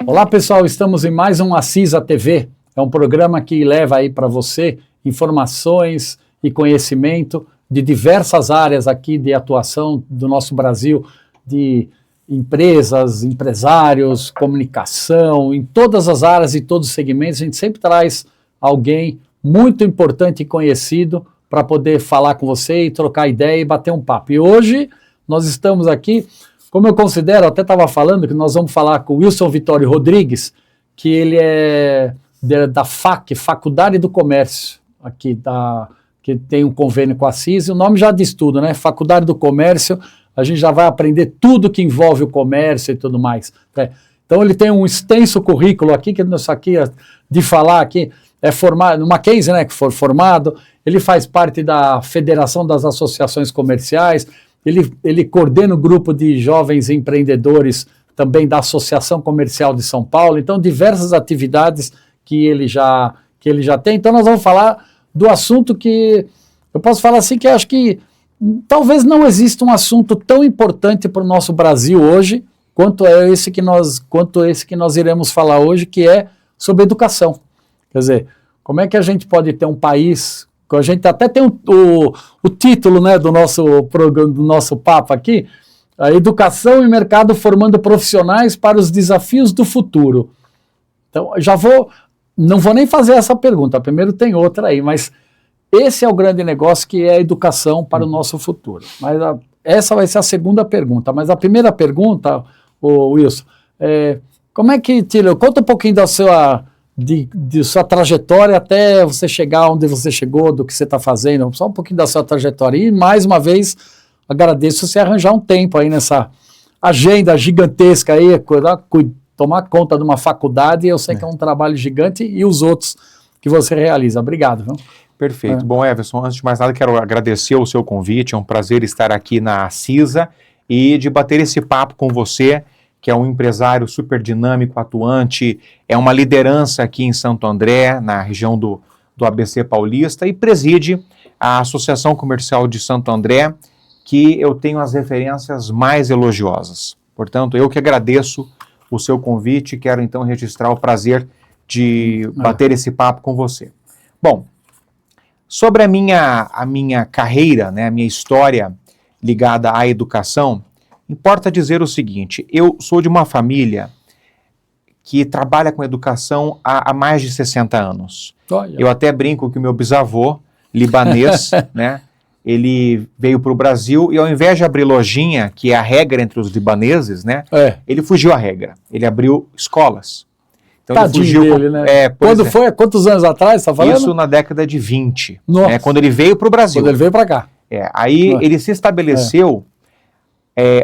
Olá pessoal, estamos em mais um Assisa TV, é um programa que leva aí para você informações e conhecimento de diversas áreas aqui de atuação do nosso Brasil, de empresas, empresários, comunicação, em todas as áreas e todos os segmentos, a gente sempre traz alguém muito importante e conhecido para poder falar com você e trocar ideia e bater um papo. E hoje nós estamos aqui, como eu considero, até estava falando que nós vamos falar com o Wilson Vitório Rodrigues, que ele é da FAC, Faculdade do Comércio, aqui que tem um convênio com a CIS, e o nome já diz tudo, né? Faculdade do Comércio, a gente já vai aprender tudo que envolve o comércio e tudo mais. Né? Então ele tem um extenso currículo aqui, que isso aqui de falar aqui, é formado, no Mackenzie, né, que foi formado, ele faz parte da Federação das Associações Comerciais, ele coordena o grupo de jovens empreendedores também da Associação Comercial de São Paulo, então diversas atividades que ele já tem. Então nós vamos falar do assunto que, eu posso falar assim, que eu acho que talvez não exista um assunto tão importante para o nosso Brasil hoje, quanto esse que nós iremos falar hoje, que é sobre educação. Quer dizer, como é que a gente pode ter um país, a gente até tem o título, né, do nosso programa, do nosso papo aqui, a educação e mercado formando profissionais para os desafios do futuro. Então, não vou nem fazer essa pergunta, primeiro tem outra aí, mas esse é o grande negócio, que é a educação para o nosso futuro. Mas essa vai ser a segunda pergunta, mas a primeira pergunta, Wilson, como é que, conta um pouquinho da de sua trajetória até você chegar onde você chegou, do que você está fazendo, só um pouquinho da sua trajetória. E, mais uma vez, agradeço você arranjar um tempo aí nessa agenda gigantesca aí, tomar conta de uma faculdade, eu sei que é um trabalho gigante, e os outros que você realiza. Obrigado. Viu? Perfeito. Bom, Everson, antes de mais nada, quero agradecer o seu convite, é um prazer estar aqui na Assisa e de bater esse papo com você, que é um empresário super dinâmico, atuante, é uma liderança aqui em Santo André, na região do ABC Paulista, e preside a Associação Comercial de Santo André, que eu tenho as referências mais elogiosas. Portanto, eu que agradeço o seu convite e quero então registrar o prazer de bater esse papo com você. Bom, sobre a minha carreira, né, a minha história ligada à educação, importa dizer o seguinte: eu sou de uma família que trabalha com educação há mais de 60 anos. Olha. Eu até brinco que o meu bisavô, libanês, né, ele veio para o Brasil e, ao invés de abrir lojinha, que é a regra entre os libaneses, né, ele fugiu à regra. Ele abriu escolas. Então tadinho ele fugiu dele, né? Quando foi? Quantos anos atrás, você está falando? Isso na década de 20, né, quando ele veio para o Brasil. Quando ele veio para cá. Aí ele se estabeleceu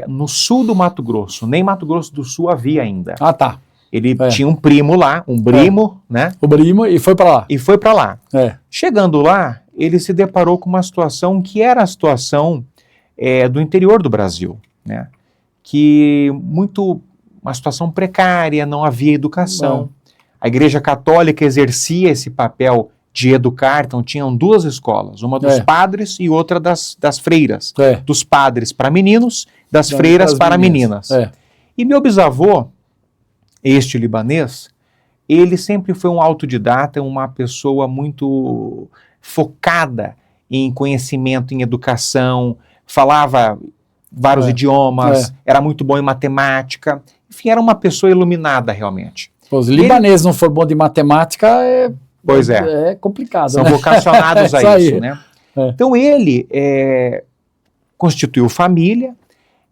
no sul do Mato Grosso. Nem Mato Grosso do Sul havia ainda. Ah, tá. Ele tinha um primo lá, um primo, né? O primo, e foi para lá. E foi para lá. Chegando lá, ele se deparou com uma situação que era a situação do interior do Brasil, né? Uma situação precária, não havia educação. A Igreja Católica exercia esse papel de educar, então tinham duas escolas, uma dos padres e outra das freiras. Dos padres para meninos, das freiras para meninas. E meu bisavô, este libanês, ele sempre foi um autodidata, uma pessoa muito focada em conhecimento, em educação, falava vários idiomas, era muito bom em matemática, enfim, era uma pessoa iluminada realmente. Os libaneses não for bom de matemática, pois é. É complicado. São vocacionados a isso, né? Então ele constituiu família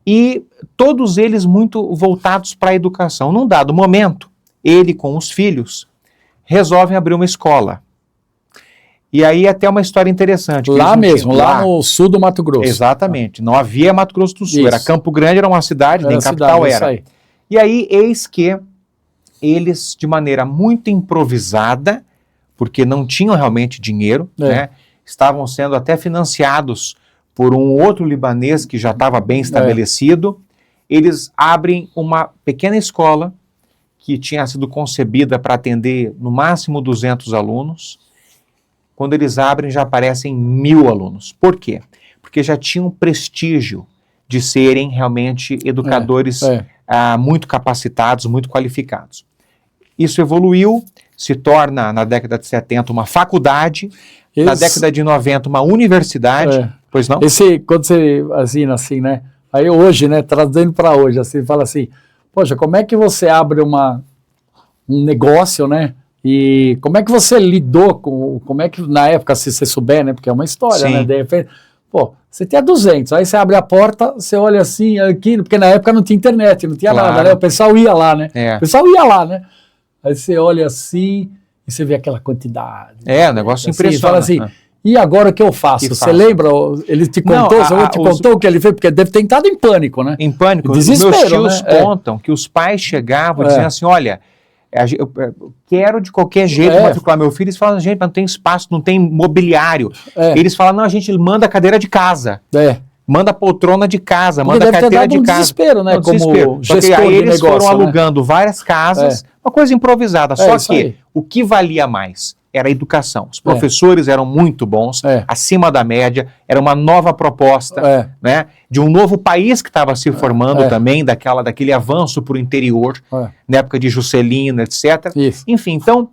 e todos eles muito voltados para a educação. Num dado momento, ele com os filhos resolvem abrir uma escola. E aí até uma história interessante. Lá mesmo, lá no sul do Mato Grosso. Exatamente. Não havia Mato Grosso do Sul. Era Campo Grande, era uma cidade, nem capital era. E aí eis que eles, de maneira muito improvisada, porque não tinham realmente dinheiro, né? Estavam sendo até financiados por um outro libanês que já estava bem estabelecido. Eles abrem uma pequena escola que tinha sido concebida para atender no máximo 200 alunos. Quando eles abrem, já aparecem 1000 alunos. Por quê? Porque já tinham prestígio de serem realmente educadores muito capacitados, muito qualificados. Isso evoluiu, se torna, na década de 70, uma faculdade, na década de 90, uma universidade, pois não? Quando você assina assim, né? Aí hoje, né, trazendo para hoje, assim, fala assim, poxa, como é que você abre um negócio, né? E como é que você lidou como é que, na época, se você souber, né? Porque é uma história, Sim. né? De repente, pô, você tinha 200, aí você abre a porta, você olha assim, aqui, porque na época não tinha internet, não tinha nada, né? O pessoal ia lá, né? É. O pessoal ia lá, né? Aí você olha assim e você vê aquela quantidade. É, um negócio assim, impressionante. Fala assim, e agora o que eu faço? Você lembra? Ele te contou? Você te contou o que ele fez? Porque deve ter entrado em pânico, né? Em pânico. Desespero, meus tios contam que os pais chegavam dizendo assim, olha, eu quero de qualquer jeito matricular meu filho. Eles falam, gente, mas não tem espaço, não tem mobiliário. Eles falam, não, a gente manda a cadeira de casa. Manda a poltrona de casa, manda a carteira de casa. Desespero, né? Como gestor aí eles foram alugando várias casas, uma coisa improvisada. Só que o que valia mais era a educação. Os professores eram muito bons, acima da média, era uma nova proposta, né, de um novo país que estava se formando também, daquele avanço para o interior, na época de Juscelino, etc. Isso. Enfim, então,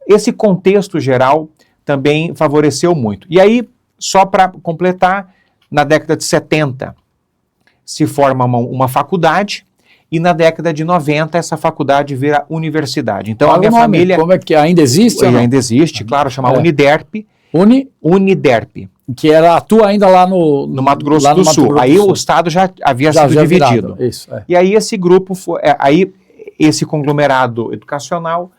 esse contexto geral também favoreceu muito. E aí, só para completar, na década de 70, se forma uma faculdade, e na década de 90, essa faculdade vira universidade. Então, a minha família... Como é que ainda existe? Ainda existe, claro, chama Uniderp. Uniderp. Que atua ainda lá no Mato Grosso do Sul. Aí o Estado já havia sido dividido. Isso, E aí esse grupo, esse conglomerado educacional,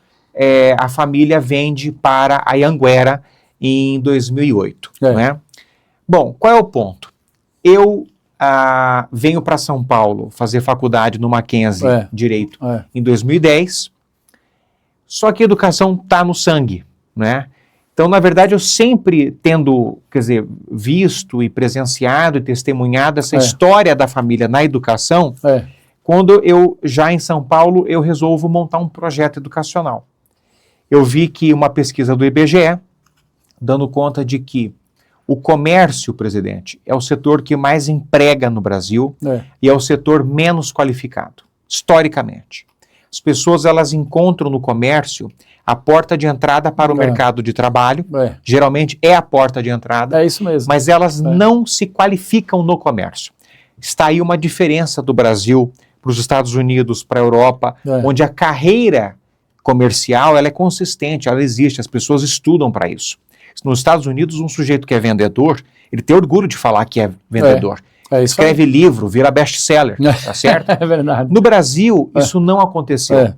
a família vende para a Anhanguera em 2008. Né? Bom, qual é o ponto? Eu venho para São Paulo fazer faculdade no Mackenzie Direito em 2010, só que a educação está no sangue, né? Então, na verdade, eu sempre tendo, visto e presenciado e testemunhado essa história da família na educação, quando eu, já em São Paulo, eu resolvo montar um projeto educacional. Eu vi que uma pesquisa do IBGE, dando conta de que o comércio, presidente, é o setor que mais emprega no Brasil e é o setor menos qualificado, historicamente. As pessoas, elas encontram no comércio a porta de entrada para o mercado de trabalho, geralmente é a porta de entrada, isso mesmo. Mas elas não se qualificam no comércio. Está aí uma diferença do Brasil para os Estados Unidos, para a Europa, onde a carreira comercial ela é consistente, ela existe, as pessoas estudam para isso. Nos Estados Unidos, um sujeito que é vendedor, ele tem orgulho de falar que é vendedor. Escreve livro, vira best-seller, tá certo? É verdade. No Brasil, isso não aconteceu.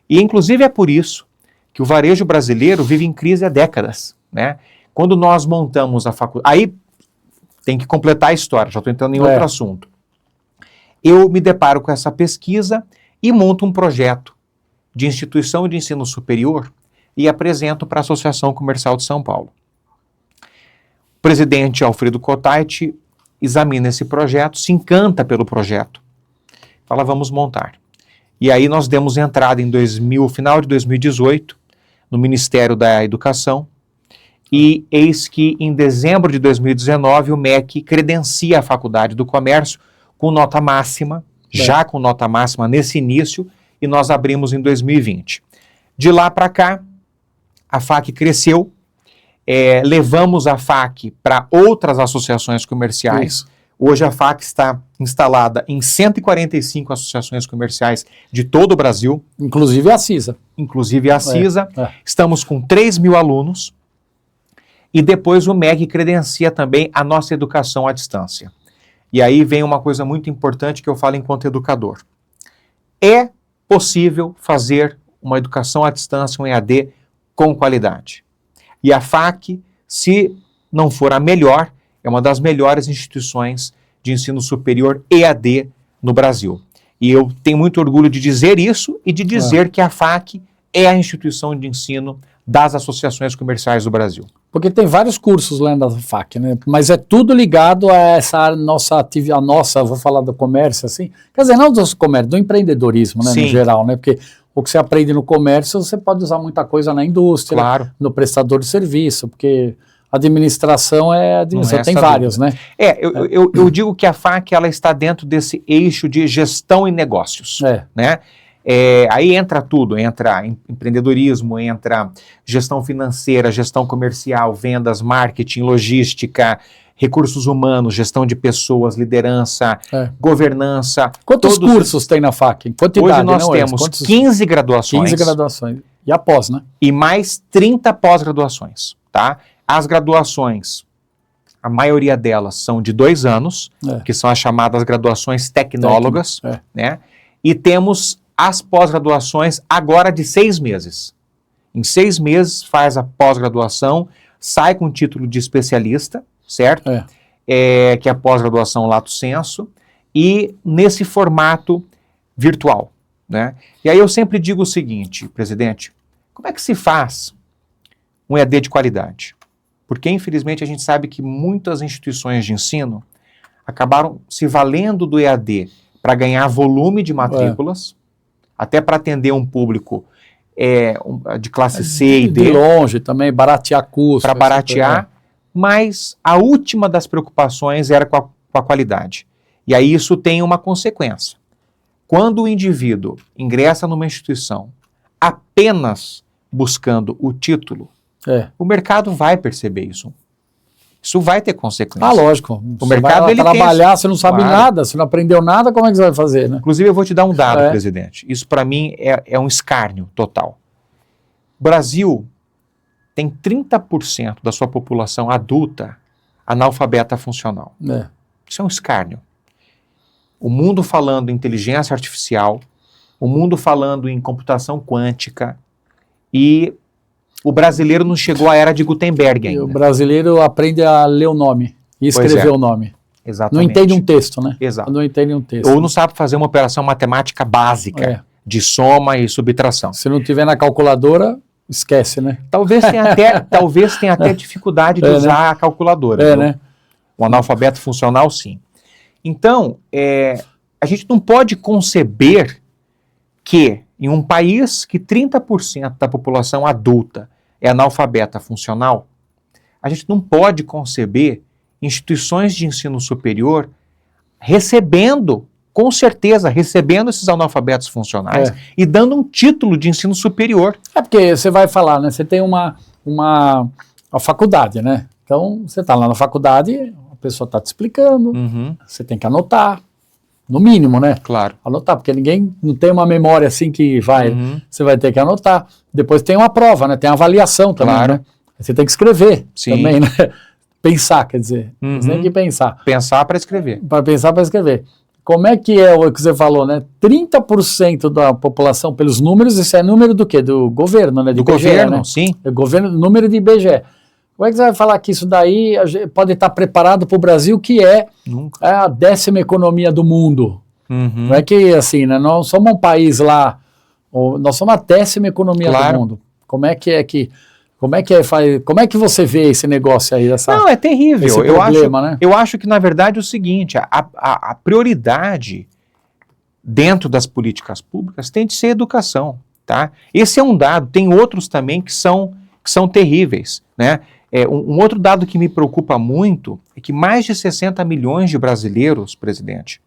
E, inclusive, é por isso que o varejo brasileiro vive em crise há décadas, né? Quando nós montamos a faculdade... Aí, tem que completar a história, já estou entrando em outro assunto. Eu me deparo com essa pesquisa e monto um projeto de instituição de ensino superior e apresento para a Associação Comercial de São Paulo. O presidente Alfredo Kotait examina esse projeto, se encanta pelo projeto, fala, vamos montar. E aí nós demos entrada em final de 2018, no Ministério da Educação, e eis que em dezembro de 2019 o MEC credencia a Faculdade do Comércio com nota máxima, já com nota máxima nesse início, e nós abrimos em 2020. De lá para cá, a FAC cresceu, levamos a FAC para outras associações comerciais. Isso. Hoje a FAC está instalada em 145 associações comerciais de todo o Brasil. Inclusive a CISA. Estamos com 3.000 alunos. E depois o MEC credencia também a nossa educação à distância. E aí vem uma coisa muito importante que eu falo enquanto educador. É possível fazer uma educação à distância, um EAD, com qualidade. E a FAC, se não for a melhor, é uma das melhores instituições de ensino superior EAD no Brasil. E eu tenho muito orgulho de dizer isso e de dizer que a FAC é a instituição de ensino das associações comerciais do Brasil. Porque tem vários cursos lá na FAC, né? Mas é tudo ligado a essa nossa atividade, vou falar do comércio, assim. Quer dizer, não do comércio, do empreendedorismo, né? No geral, né? Porque o que você aprende no comércio, você pode usar muita coisa na indústria, no prestador de serviço, porque administração tem vários, né? Eu digo que a FAC ela está dentro desse eixo de gestão e negócios, né? Aí entra tudo, entra empreendedorismo, entra gestão financeira, gestão comercial, vendas, marketing, logística, recursos humanos, gestão de pessoas, liderança, governança. Quantos cursos tem na FAC? Hoje nós temos 15 graduações. 15 graduações. E após, né? E mais 30 pós-graduações, tá? As graduações, a maioria delas são de 2 anos, que são as chamadas graduações tecnólogas, né? E temos as pós-graduações agora de 6 meses. Em 6 meses faz a pós-graduação, sai com o título de especialista, certo? Que é a pós-graduação lato sensu, e nesse formato virtual, né? E aí eu sempre digo o seguinte, presidente, como é que se faz um EAD de qualidade? Porque, infelizmente, a gente sabe que muitas instituições de ensino acabaram se valendo do EAD para ganhar volume de matrículas, até para atender um público de classe C e D. De longe também, baratear custo. Para baratear, mas a última das preocupações era com a qualidade. E aí isso tem uma consequência. Quando o indivíduo ingressa numa instituição apenas buscando o título, o mercado vai perceber isso. Isso vai ter consequências. Lógico. O mercado vai trabalhar, você não sabe nada, você não aprendeu nada, como é que você vai fazer, né? Inclusive, eu vou te dar um dado, presidente. Isso, para mim, é um escárnio total. O Brasil tem 30% da sua população adulta analfabeta funcional. Isso é um escárnio. O mundo falando em inteligência artificial, o mundo falando em computação quântica, e o brasileiro não chegou à era de Gutenberg ainda. O brasileiro aprende a ler o nome e escrever o nome. Exatamente. Não entende um texto, né? Exato. Não entende um texto. Ou não sabe fazer uma operação matemática básica de soma e subtração. Se não tiver na calculadora, esquece, né? Talvez tenha até dificuldade de usar a calculadora. Né? O analfabeto funcional, sim. Então, a gente não pode conceber que em um país que 30% da população adulta é analfabeta funcional, a gente não pode conceber instituições de ensino superior recebendo, com certeza, recebendo esses analfabetos funcionais e dando um título de ensino superior. Porque você vai falar, né? Você tem uma faculdade, né? Então, você está lá na faculdade, a pessoa está te explicando, você tem que anotar. No mínimo, né? Claro. Anotar, porque ninguém não tem uma memória assim que vai. Você vai ter que anotar. Depois tem uma prova, né? Tem a avaliação também, né? Você tem que escrever também, né? Pensar, quer dizer. Você tem que pensar. Pensar para escrever. Para pensar para escrever. Como é que é o que você falou, né? 30% da população, pelos números, isso é número do quê? Do governo, né? Do IBGE, governo, né? sim. É governo, número de IBGE. Como é que você vai falar que isso daí pode estar preparado para o Brasil, que é a 10ª economia do mundo? Não é que assim, né? Nós somos um país lá, nós somos a 10ª economia do mundo. Como é que você vê esse negócio aí? Não, é terrível. Esse problema, né? Eu acho que, na verdade, é o seguinte, a prioridade dentro das políticas públicas tem de ser educação, tá? Esse é um dado, tem outros também que são terríveis, né? Um outro dado que me preocupa muito é que mais de 60 milhões de brasileiros, presidente,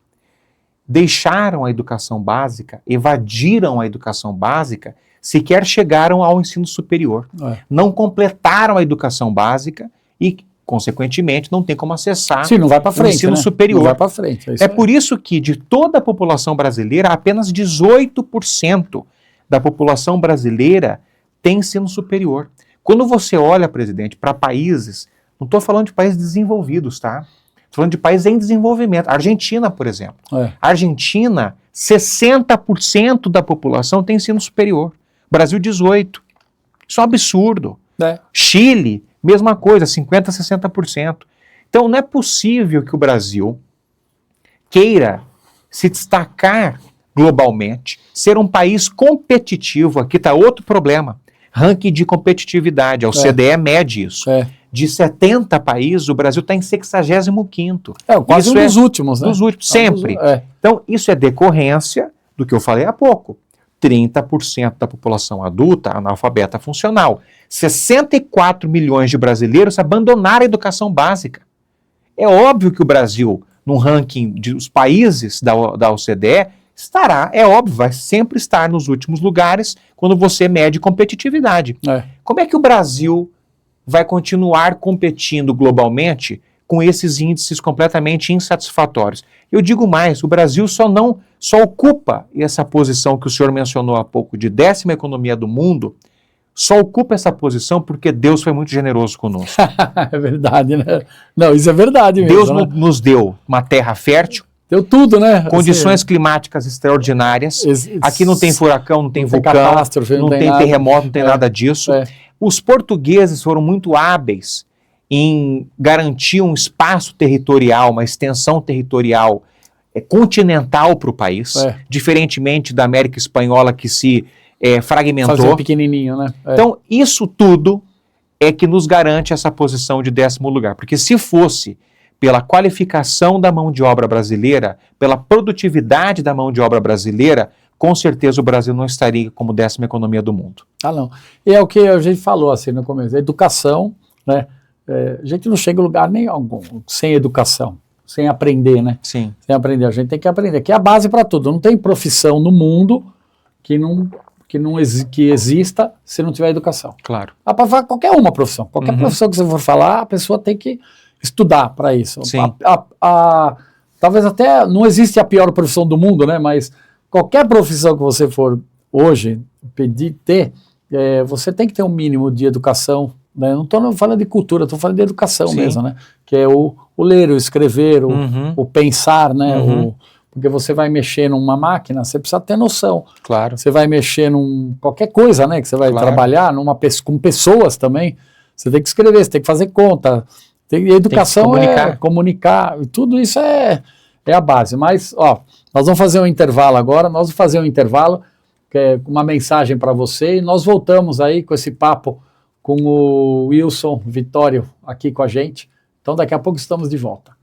deixaram a educação básica, evadiram a educação básica, sequer chegaram ao ensino superior. Não completaram a educação básica e, consequentemente, não tem como acessar não vai pra frente, o ensino superior. Não vai para frente. Por isso que, de toda a população brasileira, apenas 18% da população brasileira tem ensino superior. Quando você olha, presidente, para países, não estou falando de países desenvolvidos, tá? Estou falando de países em desenvolvimento. Argentina, por exemplo. Argentina, 60% da população tem ensino superior. Brasil, 18%. Isso é um absurdo. Chile, mesma coisa, 50%, 60%. Então, não é possível que o Brasil queira se destacar globalmente, ser um país competitivo. Aqui está outro problema. Ranking de competitividade, a OCDE mede isso. De 70 países, o Brasil está em 65º. Quase um dos últimos, né? Dos últimos, sempre. Então, isso é decorrência do que eu falei há pouco. 30% da população adulta analfabeta funcional. 64 milhões de brasileiros abandonaram a educação básica. É óbvio que o Brasil, num ranking dos países da OCDE, estará, é óbvio, vai sempre estar nos últimos lugares quando você mede competitividade. Como é que o Brasil vai continuar competindo globalmente com esses índices completamente insatisfatórios? Eu digo mais, o Brasil só ocupa essa posição que o senhor mencionou há pouco, de 10ª economia do mundo, só ocupa essa posição porque Deus foi muito generoso conosco. É verdade, né? Não, isso é verdade mesmo. Deus né? nos deu uma terra fértil, deu tudo, né? condições climáticas extraordinárias. Aqui não tem furacão, não tem vulcão, catástrofe, não tem nada. terremoto, não tem nada disso. Os portugueses foram muito hábeis em garantir um espaço territorial, uma extensão territorial continental para o país, diferentemente da América Espanhola que se fragmentou. Fazer pequenininho, né? Então, isso tudo é que nos garante essa posição de 10º lugar, porque se fosse pela qualificação da mão de obra brasileira, pela produtividade da mão de obra brasileira, com certeza o Brasil não estaria como 10ª economia do mundo. Não. E é o que a gente falou assim no começo, a educação, né? A gente não chega em lugar nenhum sem educação, sem aprender, né? Sim. Sem aprender, a gente tem que aprender, que é a base para tudo. Não tem profissão no mundo que exista se não tiver educação. Claro. Dá para falar qualquer uma profissão. Qualquer profissão que você for falar, a pessoa tem que estudar para isso. Sim. Talvez até não existe a pior profissão do mundo, né? Mas qualquer profissão que você for hoje pedir ter, você tem que ter um mínimo de educação. Né? Eu não estou falando de cultura, estou falando de educação mesmo, né? Que é o ler, o escrever, o pensar, né? Porque você vai mexer numa máquina, você precisa ter noção. Claro. Você vai mexer qualquer coisa, né? Que você vai trabalhar com pessoas também. Você tem que escrever, você tem que fazer conta. Educação comunicar. E tudo isso é a base. Mas, nós vamos fazer um intervalo agora. Nós vamos fazer um intervalo, que é uma mensagem para você. E nós voltamos aí com esse papo com o Wilson Vitório aqui com a gente. Então, daqui a pouco estamos de volta.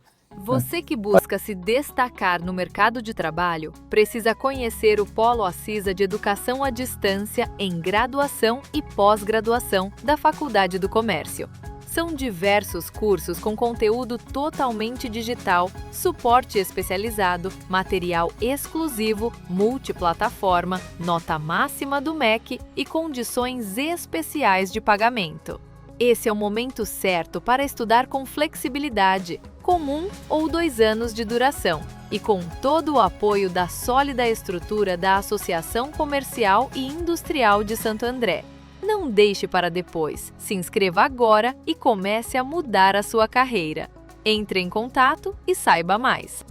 Você que busca se destacar no mercado de trabalho, precisa conhecer o Polo Acisa de Educação à Distância em Graduação e Pós-Graduação da Faculdade do Comércio. São diversos cursos com conteúdo totalmente digital, suporte especializado, material exclusivo, multiplataforma, nota máxima do MEC e condições especiais de pagamento. Esse é o momento certo para estudar com flexibilidade, com 1 ou 2 anos de duração e com todo o apoio da sólida estrutura da Associação Comercial e Industrial de Santo André. Não deixe para depois. Se inscreva agora e comece a mudar a sua carreira. Entre em contato e saiba mais.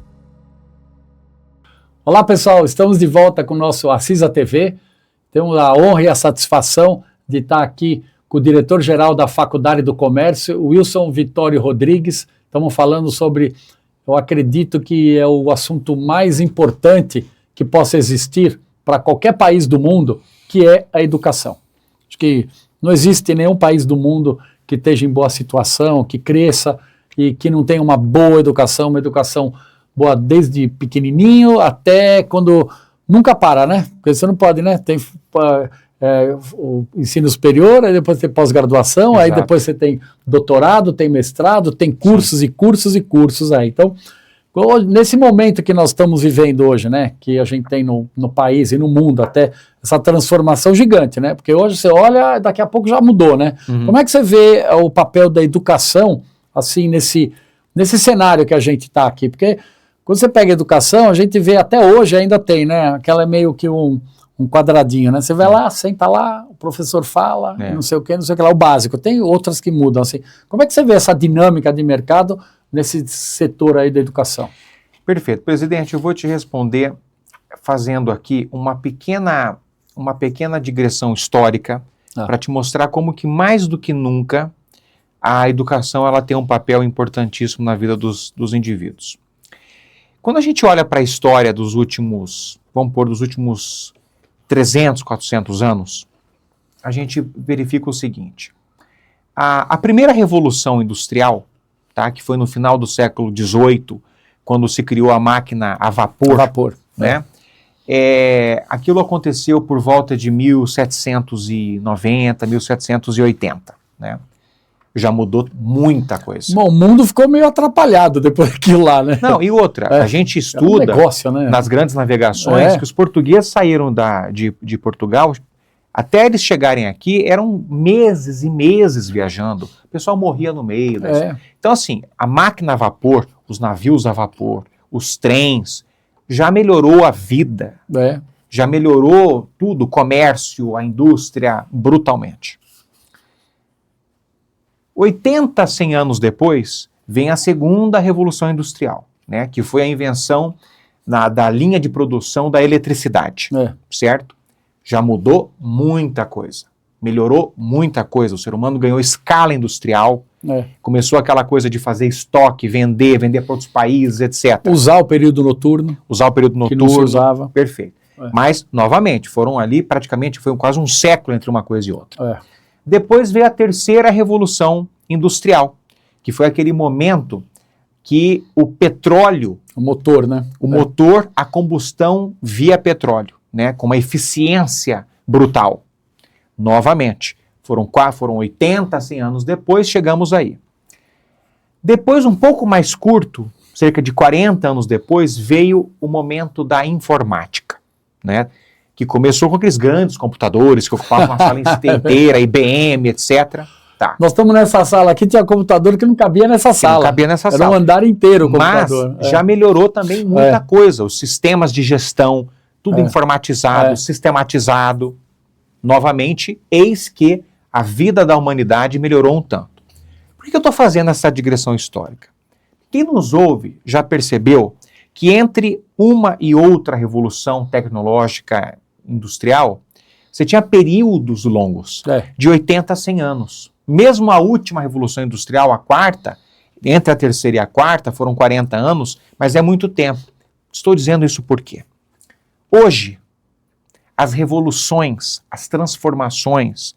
Olá, pessoal. Estamos de volta com o nosso Acisa TV. Temos a honra e a satisfação de estar aqui com o diretor-geral da Faculdade do Comércio, Wilson Vitório Rodrigues. Estamos falando sobre, eu acredito que é o assunto mais importante que possa existir para qualquer país do mundo, que é a educação. Acho que não existe nenhum país do mundo que esteja em boa situação, que cresça e que não tenha uma boa educação, uma educação boa desde pequenininho até quando nunca para, né? Porque você não pode, né? Tem o ensino superior, aí depois tem pós-graduação, aí depois você tem doutorado, tem mestrado, tem cursos e cursos e cursos aí. Então, nesse momento que nós estamos vivendo hoje, né, que a gente tem no país e no mundo até essa transformação gigante, né, porque hoje você olha, daqui a pouco já mudou, né. Como é que você vê o papel da educação, assim, nesse cenário que a gente está aqui? Porque quando você pega a educação, a gente vê, até hoje ainda tem, né, aquela é meio que um quadradinho, né, você vai lá, senta lá, o professor fala, não sei o que lá, o básico, tem outras que mudam, assim. Como é que você vê essa dinâmica de mercado nesse setor aí da educação? Perfeito. Presidente, eu vou te responder fazendo aqui uma pequena digressão histórica para te mostrar como que mais do que nunca a educação ela tem um papel importantíssimo na vida dos indivíduos. Quando a gente olha para a história dos últimos 300, 400 anos, a gente verifica o seguinte: a primeira revolução industrial, que foi no final do século XVIII, quando se criou a máquina a vapor, né? Aquilo aconteceu por volta de 1790, 1780, né? Já mudou muita coisa. Bom, o mundo ficou meio atrapalhado depois daquilo lá, né? Não, e outra, a gente estuda negócio, né? nas grandes navegações que os portugueses saíram de Portugal, até eles chegarem aqui, eram meses e meses viajando. O pessoal morria no meio. Então, assim, a máquina a vapor, os navios a vapor, os trens, já melhorou a vida. Já melhorou tudo, o comércio, a indústria, brutalmente. 80, 100 anos depois, vem a segunda revolução industrial, né, que foi a invenção da linha de produção da eletricidade, certo? Já mudou muita coisa, melhorou muita coisa, o ser humano ganhou escala industrial, começou aquela coisa de fazer estoque, vender para outros países, etc. Usar o período noturno. Que não se usava. Perfeito. Mas, novamente, foram ali praticamente, foi quase um século entre uma coisa e outra. Depois veio a terceira revolução industrial, que foi aquele momento que o petróleo... O motor, né? O motor, a combustão via petróleo, né? Com uma eficiência brutal. Novamente, foram 80, 100 anos depois, chegamos aí. Depois, um pouco mais curto, cerca de 40 anos depois, veio o momento da informática, né? Que começou com aqueles grandes computadores que ocupavam uma sala inteira, IBM, etc. Tá. Nós estamos nessa sala aqui, tinha computador que não cabia nessa sala. Não cabia nessa sala. Era um andar inteiro o computador. Mas já melhorou também muita coisa. Os sistemas de gestão, tudo informatizado, sistematizado. Novamente, eis que a vida da humanidade melhorou um tanto. Por que eu estou fazendo essa digressão histórica? Quem nos ouve já percebeu que entre uma e outra revolução tecnológica industrial, você tinha períodos longos, de 80 a 100 anos. Mesmo a última revolução industrial, a quarta, entre a terceira e a quarta, foram 40 anos, mas é muito tempo. Estou dizendo isso por quê? Hoje, as revoluções, as transformações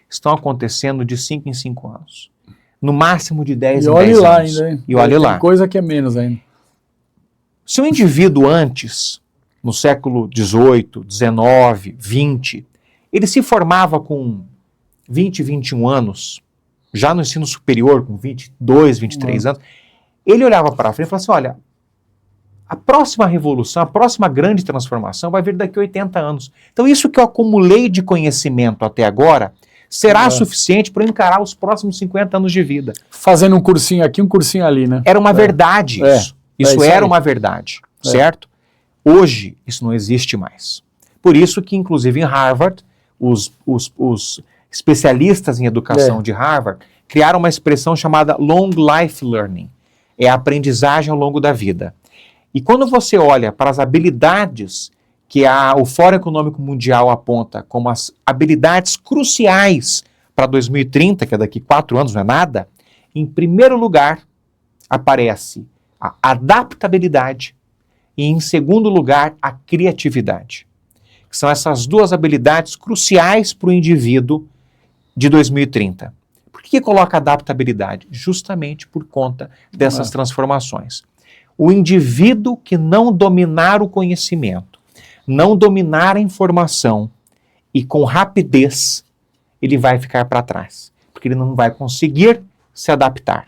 estão acontecendo de 5 em 5 anos. No máximo de 10 em 10 anos. E olhe lá ainda, hein? E olhe lá. Tem coisa que é menos ainda. Se o indivíduo antes, no século XVIII, XIX, XX, ele se formava com 20, 21 anos, já no ensino superior, com 22, 23 anos, ele olhava para frente e falava assim, olha, a próxima revolução, a próxima grande transformação vai vir daqui a 80 anos. Então isso que eu acumulei de conhecimento até agora será suficiente para eu encarar os próximos 50 anos de vida. Fazendo um cursinho aqui, um cursinho ali, né? Era uma verdade isso. Isso era uma verdade, certo? Hoje, isso não existe mais. Por isso que, inclusive, em Harvard, os especialistas em educação de Harvard criaram uma expressão chamada Long Life Learning. É a aprendizagem ao longo da vida. E quando você olha para as habilidades que o Fórum Econômico Mundial aponta como as habilidades cruciais para 2030, que é daqui 4 anos, não é nada, em primeiro lugar aparece a adaptabilidade e, em segundo lugar, a criatividade. Que são essas duas habilidades cruciais para o indivíduo de 2030. Por que coloca adaptabilidade? Justamente por conta dessas transformações. O indivíduo que não dominar o conhecimento, não dominar a informação e com rapidez, ele vai ficar para trás, porque ele não vai conseguir se adaptar.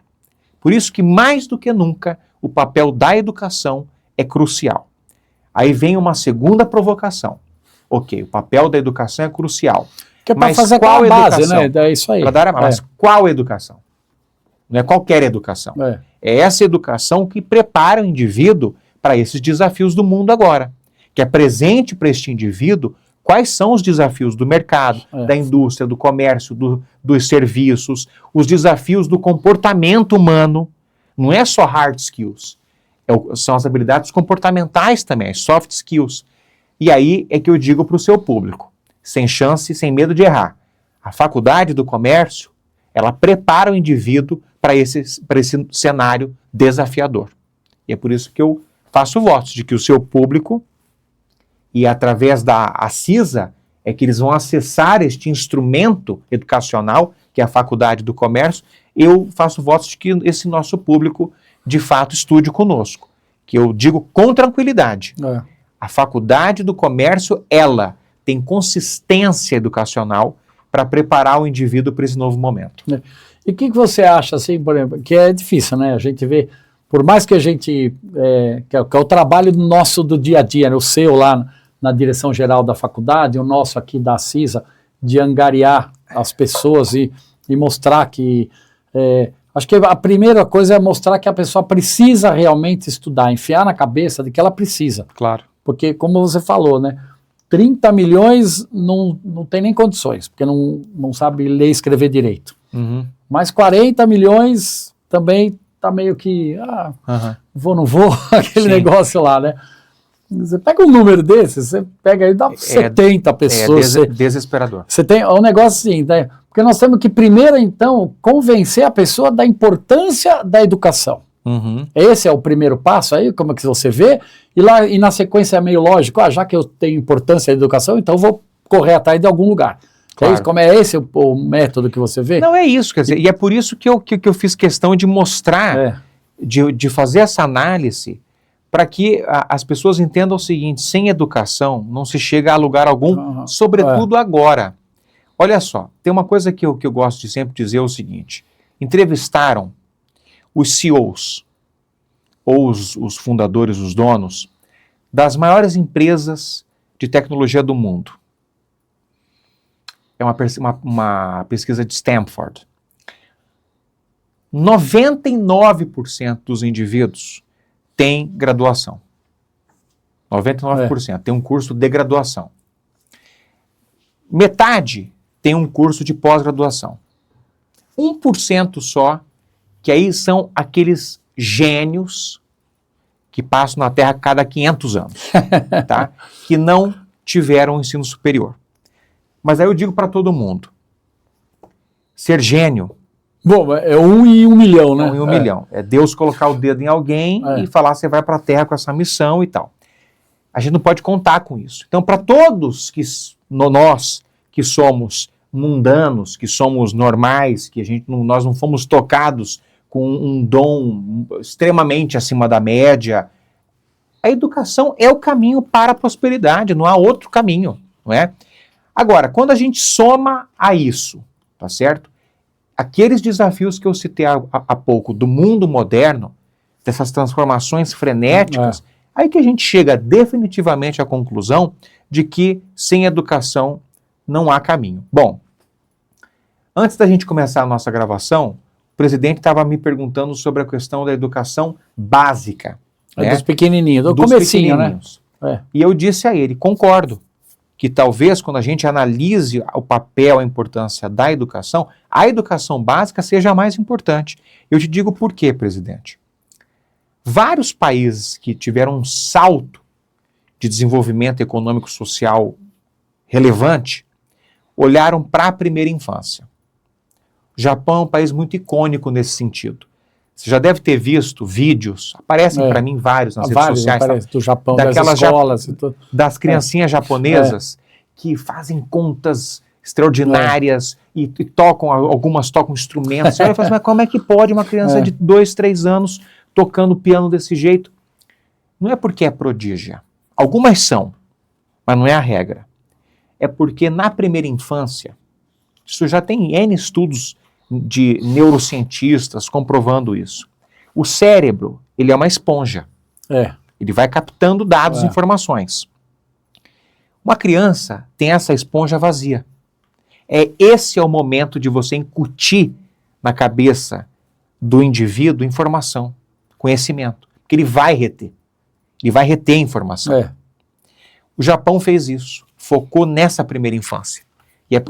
Por isso que, mais do que nunca, o papel da educação é crucial. Aí vem uma segunda provocação. Ok, o papel da educação é crucial. Que é para fazer qual base, né? É isso aí. Mas qual educação? Não é qualquer educação. É essa educação que prepara o indivíduo para esses desafios do mundo agora. Que apresente para este indivíduo quais são os desafios do mercado, da indústria, do comércio, dos serviços, os desafios do comportamento humano. Não é só hard skills. São as habilidades comportamentais também, as soft skills. E aí é que eu digo para o seu público, sem chance, sem medo de errar. A faculdade do comércio, ela prepara o indivíduo para esse cenário desafiador. E é por isso que eu faço votos de que o seu público, e através da CISA, é que eles vão acessar este instrumento educacional, que é a faculdade do comércio. Eu faço votos de que esse nosso público, de fato, estude conosco. Que eu digo com tranquilidade. A faculdade do comércio, ela tem consistência educacional para preparar o indivíduo para esse novo momento. E o que você acha, assim, por exemplo, que é difícil, né? A gente vê, por mais que a gente, que é o trabalho nosso do dia a dia, né? O seu lá na direção geral da faculdade, o nosso aqui da CISA, de angariar as pessoas e mostrar que, acho que a primeira coisa é mostrar que a pessoa precisa realmente estudar, enfiar na cabeça de que ela precisa. Claro. Porque, como você falou, né? 30 milhões não tem nem condições, porque não sabe ler e escrever direito. Uhum. Mas 40 milhões também tá meio que, vou, não vou, aquele negócio lá, né? Você pega um número desse, você pega aí, dá 70 pessoas. Desesperador. Você tem um negócio assim, né? Porque nós temos que primeiro, então, convencer a pessoa da importância da educação. Uhum. Esse é o primeiro passo aí, como é que você vê, e na sequência é meio lógico, já que eu tenho importância da educação, então eu vou correr atrás de algum lugar. Claro. É isso, como é esse o método que você vê? Não, é isso, quer dizer, e é por isso que eu fiz questão de mostrar, de fazer essa análise, para que as pessoas entendam o seguinte: sem educação não se chega a lugar algum, sobretudo agora. Olha só, tem uma coisa que eu gosto de sempre dizer, o seguinte: entrevistaram os CEOs, ou os fundadores, os donos, das maiores empresas de tecnologia do mundo. É uma pesquisa de Stanford. 99% dos indivíduos têm graduação. 99% tem um curso de graduação. Metade tem um curso de pós-graduação. 1% só, que aí são aqueles gênios que passam na Terra a cada 500 anos, tá? Que não tiveram ensino superior. Mas aí eu digo para todo mundo, ser gênio... Bom, é 1 em 1 milhão, né? 1 em 1 milhão. É Deus colocar o dedo em alguém e falar, você vai para a Terra com essa missão e tal. A gente não pode contar com isso. Então, para todos nós que somos mundanos, que somos normais, que nós não fomos tocados com um dom extremamente acima da média, a educação é o caminho para a prosperidade, não há outro caminho, não é? Agora, quando a gente soma a isso, tá certo? Aqueles desafios que eu citei há pouco do mundo moderno, dessas transformações frenéticas, aí que a gente chega definitivamente à conclusão de que sem educação não há caminho. Bom, antes da gente começar a nossa gravação, o presidente estava me perguntando sobre a questão da educação básica. Né? Dos pequenininhos, do comecinho, pequenininhos, né? E eu disse a ele, concordo, que talvez quando a gente analise o papel, a importância da educação, a educação básica seja a mais importante. Eu te digo por quê, presidente. Vários países que tiveram um salto de desenvolvimento econômico-social relevante olharam para a primeira infância. O Japão é um país muito icônico nesse sentido. Você já deve ter visto vídeos, aparecem para mim vários nas redes sociais. Do Japão, daquelas escolas e tudo. Das criancinhas japonesas que fazem contas extraordinárias e tocam, algumas tocam instrumentos. Você olha e fala assim, mas como é que pode uma criança de 2, 3 anos tocando piano desse jeito? Não é porque é prodígia. Algumas são, mas não é a regra. É porque na primeira infância, isso já tem N estudos de neurocientistas comprovando isso. O cérebro, ele é uma esponja. Ele vai captando dados, informações. Uma criança tem essa esponja vazia. Esse é o momento de você incutir na cabeça do indivíduo informação, conhecimento. Porque ele vai reter. Ele vai reter informação. O Japão fez isso. Focou nessa primeira infância.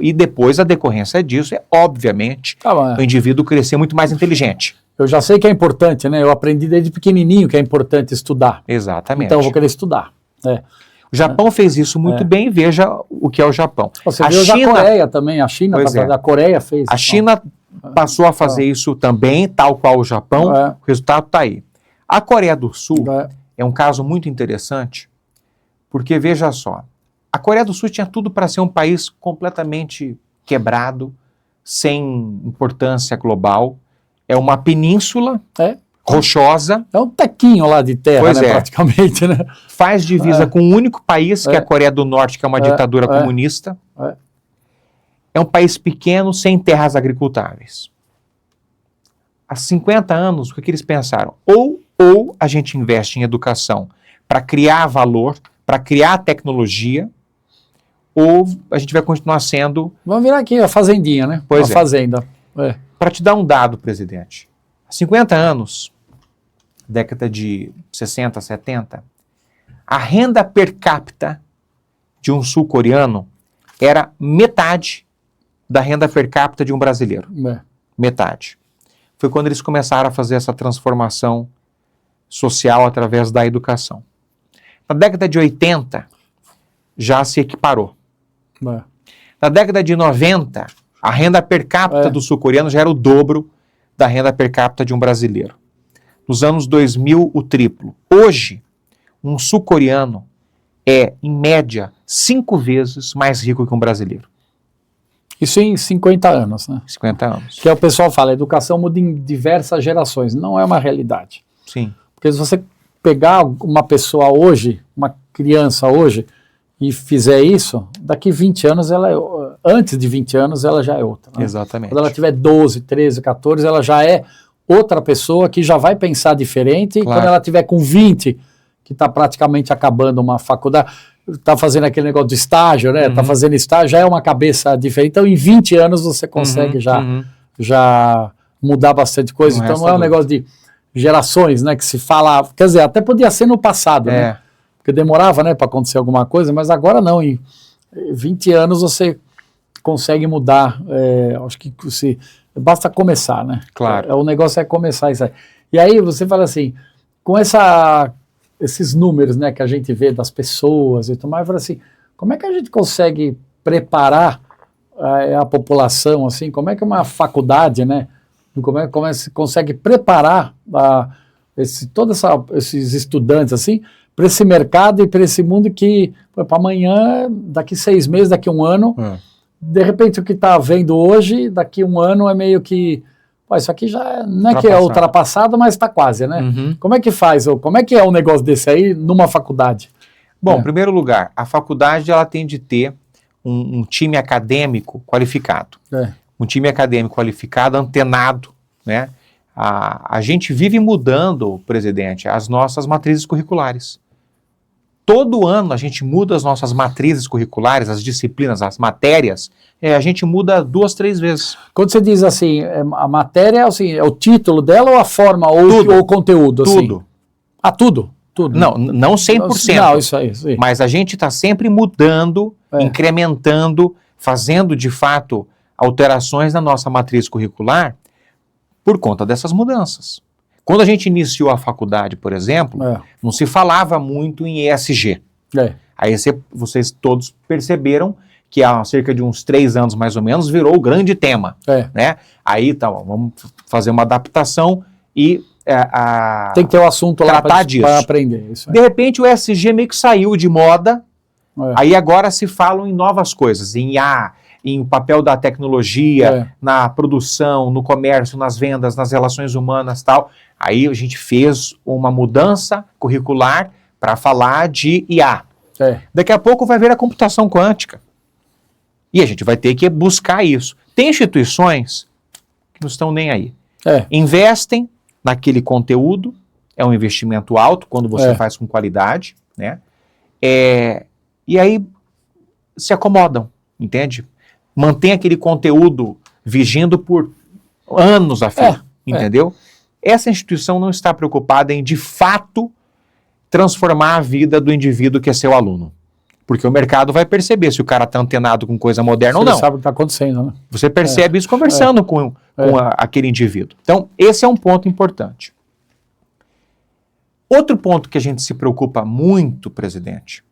E depois a decorrência disso é, obviamente, o indivíduo crescer muito mais inteligente. Eu já sei que é importante, né? Eu aprendi desde pequenininho que é importante estudar. Exatamente. Então eu vou querer estudar. O Japão fez isso muito bem, veja o que é o Japão. Você viu a Coreia também, a China, a Coreia fez. A China passou a fazer isso também, tal qual o Japão, o resultado está aí. A Coreia do Sul é um caso muito interessante, porque veja só, a Coreia do Sul tinha tudo para ser um país completamente quebrado, sem importância global. É uma península rochosa. É um tequinho lá de terra, praticamente. Né? Faz divisa com um único país, que é a Coreia do Norte, que é uma ditadura comunista. É um país pequeno, sem terras agricultáveis. há 50 anos, o que eles pensaram? Ou a gente investe em educação para criar valor, para criar tecnologia, ou a gente vai continuar sendo... Vamos virar aqui a fazendinha, né? Pois a é. fazenda. Para te dar um dado, presidente, há 50 anos, década de 60, 70, a renda per capita de um sul-coreano era metade da renda per capita de um brasileiro. Metade. Foi quando eles começaram a fazer essa transformação social através da educação. Na década de 80, já se equiparou. Na década de 90, a renda per capita do sul-coreano já era o dobro da renda per capita de um brasileiro. Nos anos 2000, o triplo. Hoje, um sul-coreano é, em média, 5 vezes mais rico que um brasileiro. Isso em 50 anos, né? 50 anos. Que é o pessoal fala, a educação muda em diversas gerações. Não é uma realidade. Sim. Porque se você pegar uma pessoa hoje, uma criança hoje, e fizer isso, daqui 20 anos, antes de 20 anos, ela já é outra. Né? Exatamente. Quando ela tiver 12, 13, 14, ela já é outra pessoa que já vai pensar diferente. Claro. E quando ela tiver com 20, que está praticamente acabando uma faculdade, está fazendo aquele negócio de estágio, né? Está fazendo estágio, já é uma cabeça diferente. Então, em 20 anos, você consegue já mudar bastante coisa. Então, não é um negócio de gerações, né? Que se fala... Quer dizer, até podia ser no passado, né? Porque demorava, né, para acontecer alguma coisa, mas agora não. Em 20 anos, você consegue mudar. Acho que basta começar, né? Claro. O negócio é começar isso aí. E aí, você fala assim, com esses números, né, que a gente vê das pessoas e tudo mais, eu falo assim, como é que a gente consegue preparar a população, assim, como é que uma faculdade, né, como é que se consegue preparar todos esses estudantes, assim, para esse mercado e para esse mundo que, para amanhã, daqui 6 meses, daqui 1 ano, de repente o que está vendo hoje, daqui 1 ano é meio que, isso aqui já não é que é ultrapassado, mas está quase, né? Como é que faz, como é que é um negócio desse aí numa faculdade? Bom, em primeiro lugar, a faculdade ela tem de ter um time acadêmico qualificado. Um time acadêmico qualificado, antenado, né? A gente vive mudando, presidente, as nossas matrizes curriculares. Todo ano a gente muda as nossas matrizes curriculares, as disciplinas, as matérias, a gente muda 2, 3 vezes. Quando você diz assim, a matéria assim, é o título dela ou a forma ou o conteúdo? Tudo. Assim? Tudo? Tudo. Não 100%. Não, isso aí. Mas a gente está sempre mudando, incrementando, fazendo de fato alterações na nossa matriz curricular por conta dessas mudanças. Quando a gente iniciou a faculdade, por exemplo, não se falava muito em ESG. Aí vocês todos perceberam que há cerca de uns 3 anos, mais ou menos, virou o grande tema. Né? Aí, vamos fazer uma adaptação e... tem que ter o assunto lá para aprender. Isso de repente, o ESG meio que saiu de moda, aí agora se falam em novas coisas, em em papel da tecnologia, na produção, no comércio, nas vendas, nas relações humanas e tal. Aí a gente fez uma mudança curricular para falar de IA. Daqui a pouco vai vir a computação quântica. E a gente vai ter que buscar isso. Tem instituições que não estão nem aí. Investem naquele conteúdo, é um investimento alto quando você faz com qualidade, né? E aí se acomodam, entende? Mantém aquele conteúdo vigindo por anos a fio, entendeu? Essa instituição não está preocupada em, de fato, transformar a vida do indivíduo que é seu aluno. Porque o mercado vai perceber se o cara está antenado com coisa moderna ou não. Você sabe o que está acontecendo, né? Você percebe isso conversando com aquele indivíduo. Então, esse é um ponto importante. Outro ponto que a gente se preocupa muito, presidente,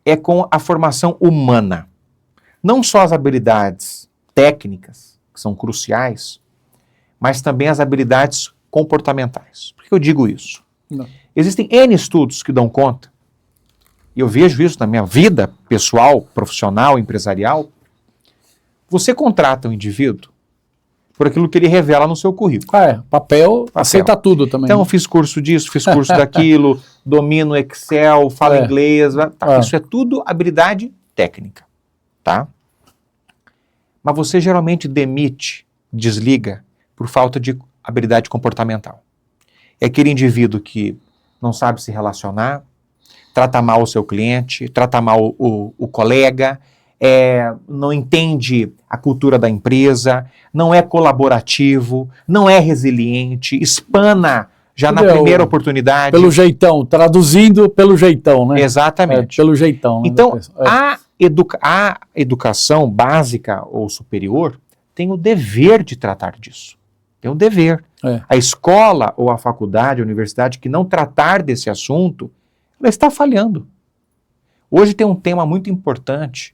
é com a formação humana. Não só as habilidades técnicas, que são cruciais, mas também as habilidades comportamentais. Por que eu digo isso? Existem N estudos que dão conta, e eu vejo isso na minha vida pessoal, profissional, empresarial. Você contrata um indivíduo por aquilo que ele revela no seu currículo. Papel aceita tudo também. Então, fiz curso disso, fiz curso daquilo, domino Excel, falo inglês, isso é tudo habilidade técnica, tá? Mas você geralmente desliga por falta de habilidade comportamental. É aquele indivíduo que não sabe se relacionar, trata mal o seu cliente, trata mal o colega, não entende a cultura da empresa, não é colaborativo, não é resiliente, espana já na primeira oportunidade. Pelo jeitão, traduzindo pelo jeitão, né? Exatamente. Pelo jeitão. Né, então, a educação básica ou superior tem o dever de tratar disso. Tem o dever. A escola ou a faculdade, a universidade que não tratar desse assunto, ela está falhando. Hoje tem um tema muito importante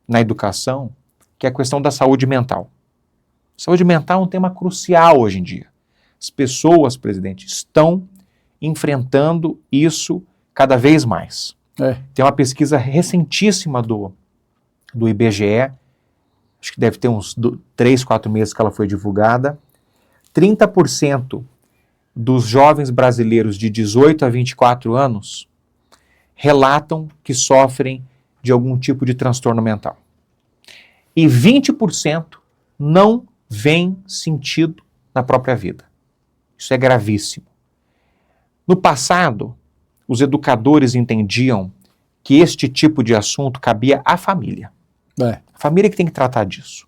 na educação, que é a questão da saúde mental. Saúde mental é um tema crucial hoje em dia. As pessoas, presidente, estão enfrentando isso cada vez mais. Tem uma pesquisa recentíssima do IBGE, acho que deve ter uns 3, 4 meses que ela foi divulgada. 30% dos jovens brasileiros de 18 a 24 anos relatam que sofrem de algum tipo de transtorno mental. E 20% não veem sentido na própria vida. Isso é gravíssimo. No passado, os educadores entendiam que este tipo de assunto cabia à família. A família que tem que tratar disso.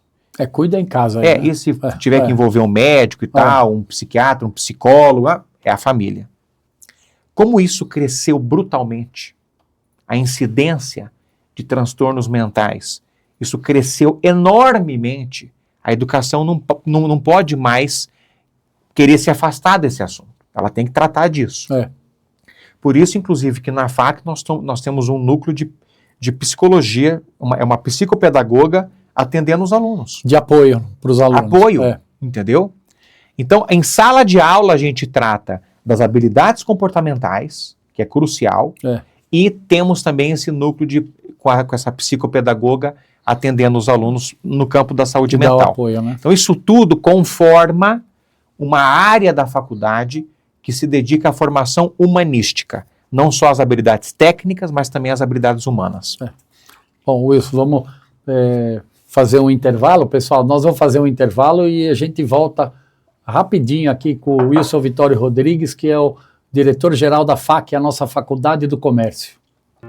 Cuida em casa. Aí, né? E se tiver que envolver um médico e tal, um psiquiatra, um psicólogo, é a família. Como isso cresceu brutalmente, a incidência de transtornos mentais, isso cresceu enormemente, a educação não pode mais querer se afastar desse assunto. Ela tem que tratar disso. Por isso, inclusive, que na FAC nós temos um núcleo de psicologia, uma psicopedagoga atendendo os alunos. De apoio para os alunos. Apoio, entendeu? Então, em sala de aula a gente trata das habilidades comportamentais, que é crucial, e temos também esse núcleo com essa psicopedagoga atendendo os alunos no campo da saúde mental. Dá o apoio, né? Então, isso tudo conforma uma área da faculdade que se dedica à formação humanística. Não só as habilidades técnicas, mas também as habilidades humanas. Bom, Wilson, vamos fazer um intervalo, pessoal. Nós vamos fazer um intervalo e a gente volta rapidinho aqui com o Wilson Vitório Rodrigues, que é o diretor-geral da FAC, a nossa Faculdade do Comércio.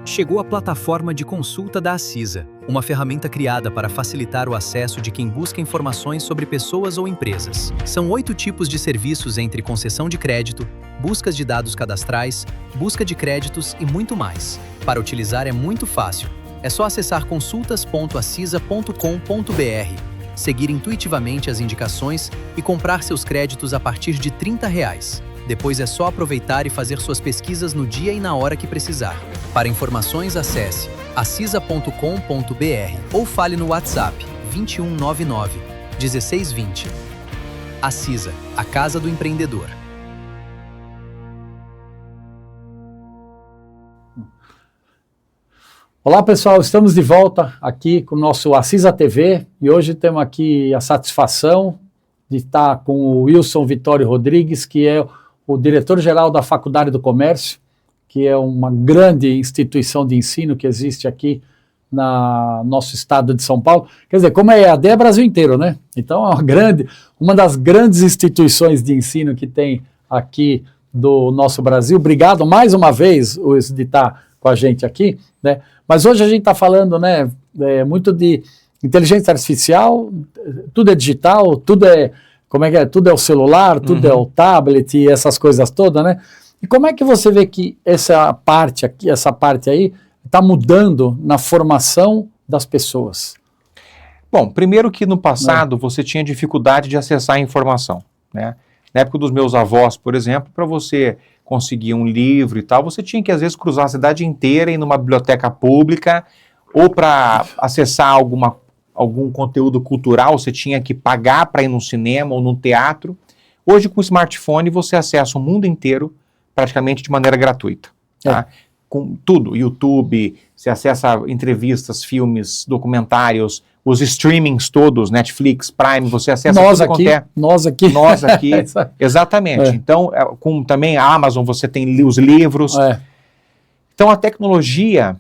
Chegou a plataforma de consulta da Acisa, uma ferramenta criada para facilitar o acesso de quem busca informações sobre pessoas ou empresas. São 8 tipos de serviços entre concessão de crédito, buscas de dados cadastrais, busca de créditos e muito mais. Para utilizar é muito fácil. É só acessar consultas.acisa.com.br, seguir intuitivamente as indicações e comprar seus créditos a partir de R$30. Depois é só aproveitar e fazer suas pesquisas no dia e na hora que precisar. Para informações, acesse acisa.com.br ou fale no WhatsApp 2199 1620. Acisa, a casa do empreendedor. Olá, pessoal, estamos de volta aqui com o nosso Acisa TV e hoje temos aqui a satisfação de estar com o Wilson Vitório Rodrigues, que é o diretor-geral da Faculdade do Comércio, que é uma grande instituição de ensino que existe aqui no nosso estado de São Paulo. Quer dizer, como é EAD, é Brasil inteiro, né? Então, é uma das grandes instituições de ensino que tem aqui do nosso Brasil. Obrigado mais uma vez, Wilson, de estar com a gente aqui, né? Mas hoje a gente está falando, né, muito de inteligência artificial, tudo é digital, tudo é tudo é o celular, tudo é o tablet e essas coisas todas, né? E como é que você vê que essa parte aí, está mudando na formação das pessoas? Bom, primeiro que no passado você tinha dificuldade de acessar a informação, né? Na época dos meus avós, por exemplo, para você conseguir um livro e tal, você tinha que às vezes cruzar a cidade inteira, ir numa biblioteca pública, ou para acessar algum conteúdo cultural, você tinha que pagar para ir no cinema ou no teatro. Hoje, com o smartphone, você acessa o mundo inteiro praticamente de maneira gratuita. Tá? Com tudo, YouTube, você acessa entrevistas, filmes, documentários, os streamings todos, Netflix, Prime, você acessa tudo quanto é. Nós aqui. Exatamente. Então, com também a Amazon, você tem os livros. Então, a tecnologia,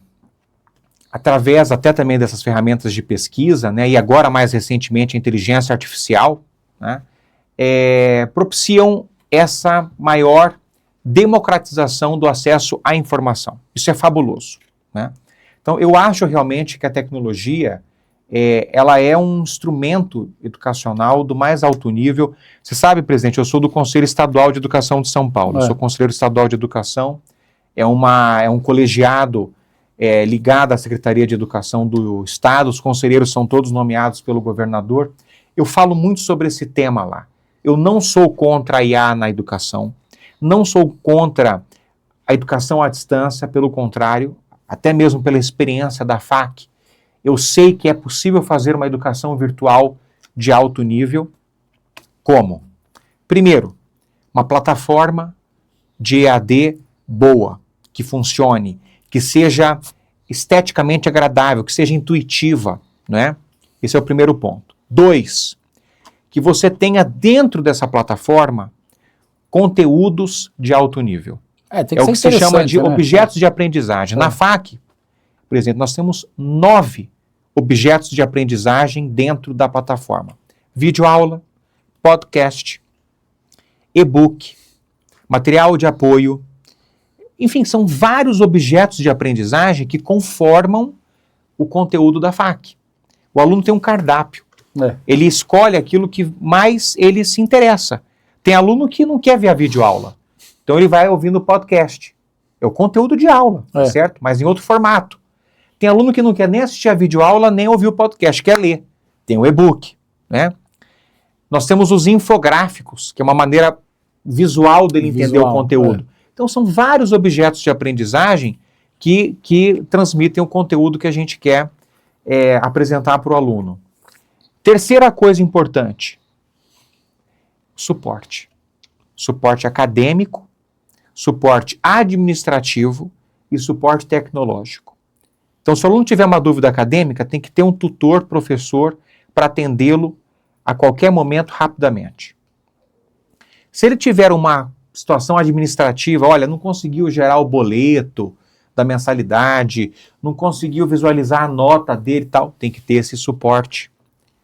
através até também dessas ferramentas de pesquisa, né, e agora mais recentemente a inteligência artificial, né, propiciam essa maior democratização do acesso à informação. Isso é fabuloso, né? Então, eu acho realmente que a tecnologia, ela é um instrumento educacional do mais alto nível. Você sabe, presidente, eu sou do Conselho Estadual de Educação de São Paulo, eu sou conselheiro estadual de educação, é um colegiado ligado à Secretaria de Educação do Estado, os conselheiros são todos nomeados pelo governador. Eu falo muito sobre esse tema lá. Eu não sou contra a IA na educação, não sou contra a educação à distância, pelo contrário, até mesmo pela experiência da FAC, eu sei que é possível fazer uma educação virtual de alto nível. Como? Primeiro, uma plataforma de EAD boa, que funcione, que seja esteticamente agradável, que seja intuitiva, né? Esse é o primeiro ponto. 2, que você tenha dentro dessa plataforma conteúdos de alto nível. Tem É o que se chama de né? objetos de aprendizagem. Na FAC, por exemplo, nós temos 9 objetos de aprendizagem dentro da plataforma. Videoaula, podcast, e-book, material de apoio. Enfim, são vários objetos de aprendizagem que conformam o conteúdo da FAC. O aluno tem um cardápio. Ele escolhe aquilo que mais ele se interessa. Tem aluno que não quer ver a videoaula. Então ele vai ouvindo o podcast. É o conteúdo de aula, certo? Mas em outro formato. Tem aluno que não quer nem assistir a videoaula, nem ouvir o podcast, quer ler. Tem o e-book, né? Nós temos os infográficos, que é uma maneira visual dele entender o conteúdo. Então são vários objetos de aprendizagem que transmitem o conteúdo que a gente quer apresentar para o aluno. Terceira coisa importante, suporte. Suporte acadêmico, suporte administrativo e suporte tecnológico. Então, se o aluno tiver uma dúvida acadêmica, tem que ter um tutor, professor, para atendê-lo a qualquer momento, rapidamente. Se ele tiver uma situação administrativa, olha, não conseguiu gerar o boleto da mensalidade, não conseguiu visualizar a nota dele e tal, tem que ter esse suporte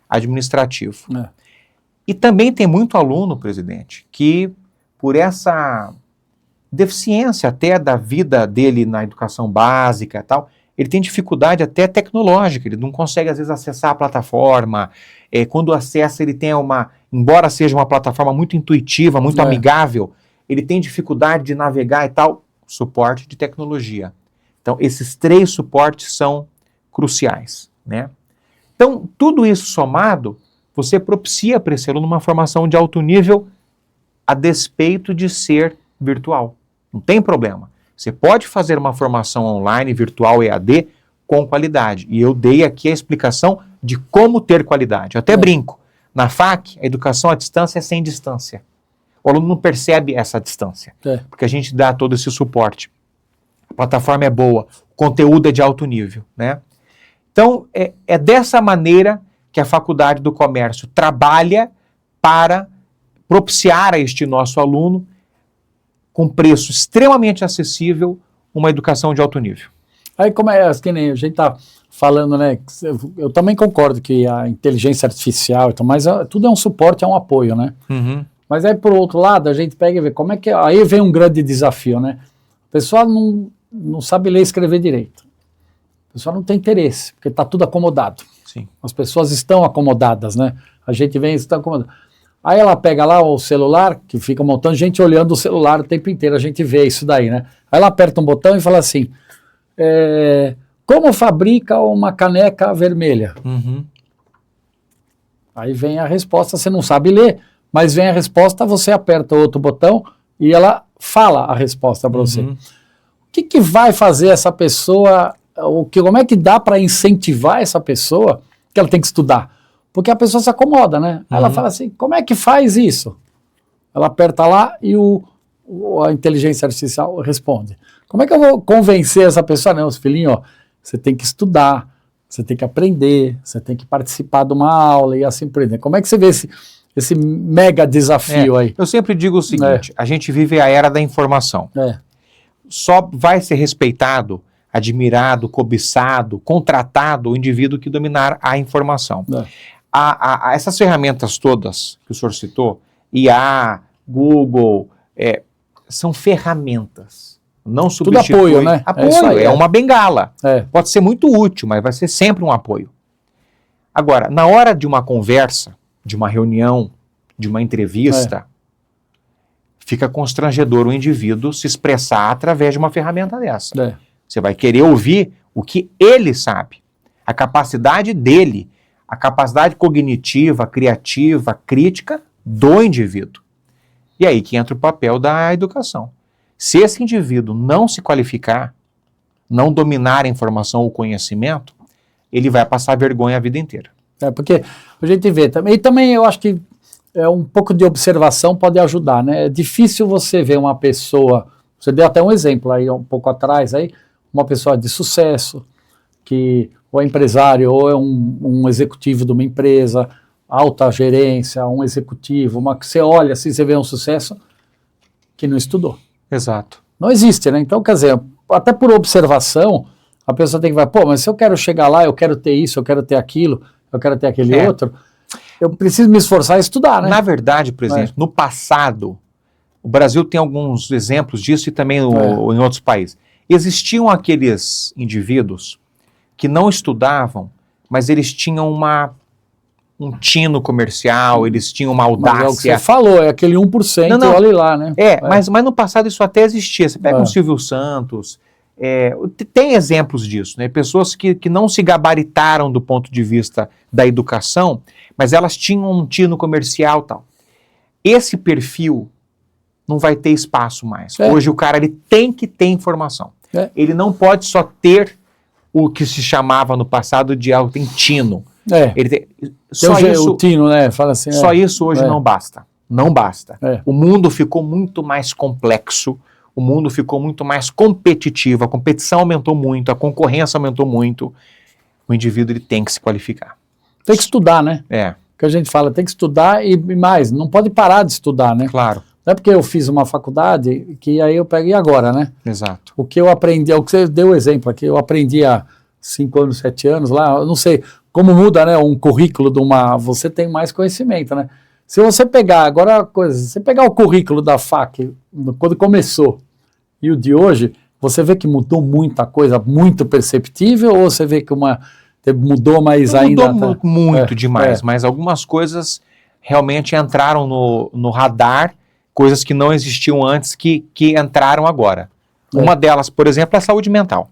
administrativo. E também tem muito aluno, presidente, que por essa deficiência até da vida dele na educação básica e tal, ele tem dificuldade até tecnológica, ele não consegue às vezes acessar a plataforma, quando acessa ele tem embora seja uma plataforma muito intuitiva, muito amigável, ele tem dificuldade de navegar e tal, suporte de tecnologia. Então esses 3 suportes são cruciais, né? Então tudo isso somado, você propicia para esse aluno uma formação de alto nível a despeito de ser virtual. Não tem problema. Você pode fazer uma formação online, virtual, EAD, com qualidade. E eu dei aqui a explicação de como ter qualidade. Eu até brinco. Na FAC, a educação à distância é sem distância. O aluno não percebe essa distância, porque a gente dá todo esse suporte. A plataforma é boa, o conteúdo é de alto nível, né? Então, é dessa maneira que a Faculdade do Comércio trabalha para propiciar a este nosso aluno, com preço extremamente acessível, uma educação de alto nível. Aí como que nem a gente está falando, né? Eu também concordo que a inteligência artificial, mas tudo é um suporte, é um apoio, né? Mas aí, por outro lado, a gente pega e vê como é que... Aí vem um grande desafio, né? O pessoal não sabe ler e escrever direito. O pessoal não tem interesse, porque está tudo acomodado. Sim. As pessoas estão acomodadas, né? A gente vem e está acomodado. Aí ela pega lá o celular, que fica um montão de gente olhando o celular o tempo inteiro, a gente vê isso daí, né? Aí ela aperta um botão e fala assim, como fabrica uma caneca vermelha? Aí vem a resposta, você não sabe ler, mas vem a resposta, você aperta outro botão e ela fala a resposta para você. O que vai fazer essa pessoa, como é que dá para incentivar essa pessoa que ela tem que estudar? Porque a pessoa se acomoda, né? Aí ela fala assim, como é que faz isso? Ela aperta lá e a inteligência artificial responde. Como é que eu vou convencer essa pessoa? Não, filhinho, ó, você tem que estudar, você tem que aprender, você tem que participar de uma aula e assim por diante. Como é que você vê esse mega desafio aí? Eu sempre digo o seguinte, a gente vive a era da informação. Só vai ser respeitado, admirado, cobiçado, contratado o indivíduo que dominar a informação. Essas ferramentas todas que o senhor citou, IA, Google, são ferramentas. Não Tudo substitui. apoio, né? Apoio, é uma bengala. É. Pode ser muito útil, mas vai ser sempre um apoio. Agora, na hora de uma conversa, de uma reunião, de uma entrevista, fica constrangedor o indivíduo se expressar através de uma ferramenta dessa. É. Você vai querer ouvir o que ele sabe, a capacidade dele, a capacidade cognitiva, criativa, crítica do indivíduo. E aí que entra o papel da educação. Se esse indivíduo não se qualificar, não dominar a informação ou o conhecimento, ele vai passar vergonha a vida inteira. Porque a gente vê também, e também eu acho que um pouco de observação pode ajudar, né? É difícil você ver uma pessoa, você deu até um exemplo aí um pouco atrás, aí, uma pessoa de sucesso, que ou é empresário ou é um executivo de uma empresa, alta gerência, um executivo, que você olha assim, você vê um sucesso que não estudou. Exato. Não existe, né? Então, quer dizer, até por observação, a pessoa tem que falar, mas se eu quero chegar lá, eu quero ter isso, eu quero ter aquilo, eu quero ter aquele outro, eu preciso me esforçar a estudar, né? Na verdade, presidente, no passado, o Brasil tem alguns exemplos disso e também em outros países. Existiam aqueles indivíduos que não estudavam, mas eles tinham um tino comercial, eles tinham uma audácia. Mas é o que você falou, é aquele 1%, olha lá, né? Mas no passado isso até existia. Você pega um Silvio Santos, tem exemplos disso, né? Pessoas que não se gabaritaram do ponto de vista da educação, mas elas tinham um tino comercial e tal. Esse perfil não vai ter espaço mais. Hoje o cara ele tem que ter informação. Ele não pode só ter o que se chamava no passado de algo tem tino. Ele tem, só isso, o tino, né? Fala assim, só isso hoje não basta. Não basta. É. O mundo ficou muito mais complexo, o mundo ficou muito mais competitivo, a competição aumentou muito, a concorrência aumentou muito. O indivíduo ele tem que se qualificar. Tem que estudar, né? É. Que a gente fala, tem que estudar e mais, não pode parar de estudar, né? Claro. Não é porque eu fiz uma faculdade que aí eu pego, e agora, né? Exato. O que eu aprendi, é o que você deu o exemplo aqui, eu aprendi há 5 anos, 7 anos lá, eu não sei como muda, né, um currículo de uma, você tem mais conhecimento, né? Se você pegar, agora coisa, você pegar o currículo da FAC, quando começou, e o de hoje, você vê que mudou muita coisa, muito perceptível, ou você vê que mudou, mas não ainda... Mudou muito demais, mas algumas coisas realmente entraram no radar, coisas que não existiam antes, que entraram agora. Uma delas, por exemplo, é a saúde mental.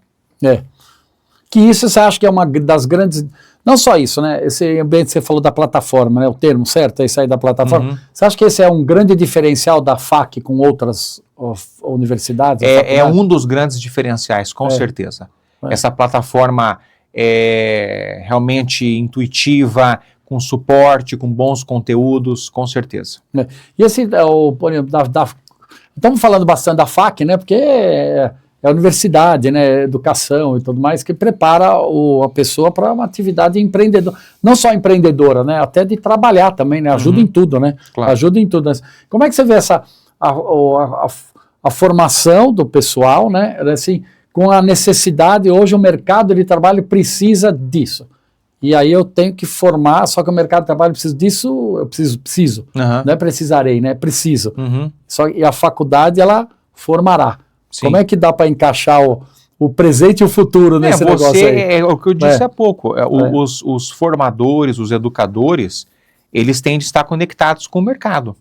Que isso você acha que é uma das grandes... Não só isso, né? Esse ambiente que você falou da plataforma, né? O termo certo é isso aí da plataforma. Uhum. Você acha que esse é um grande diferencial da FAC com outras universidades? É um dos grandes diferenciais, com certeza. Essa plataforma é realmente intuitiva, com suporte, com bons conteúdos, com certeza. E esse, por exemplo, estamos falando bastante da FAC, né? Porque é a universidade, né, educação e tudo mais, que prepara a pessoa para uma atividade empreendedora. Não só empreendedora, né, até de trabalhar também, né, ajuda em tudo, né, ajuda em tudo. Como é que você vê a formação do pessoal, né, assim, com a necessidade, hoje o mercado de trabalho precisa disso. E aí eu tenho que formar, só que o mercado de trabalho precisa disso, eu preciso. Não é precisarei, né, preciso. E a faculdade, ela formará. Sim. Como é que dá para encaixar o presente e o futuro nesse negócio aí? É o que eu disse há pouco. Os formadores, os educadores, eles têm de estar conectados com o mercado.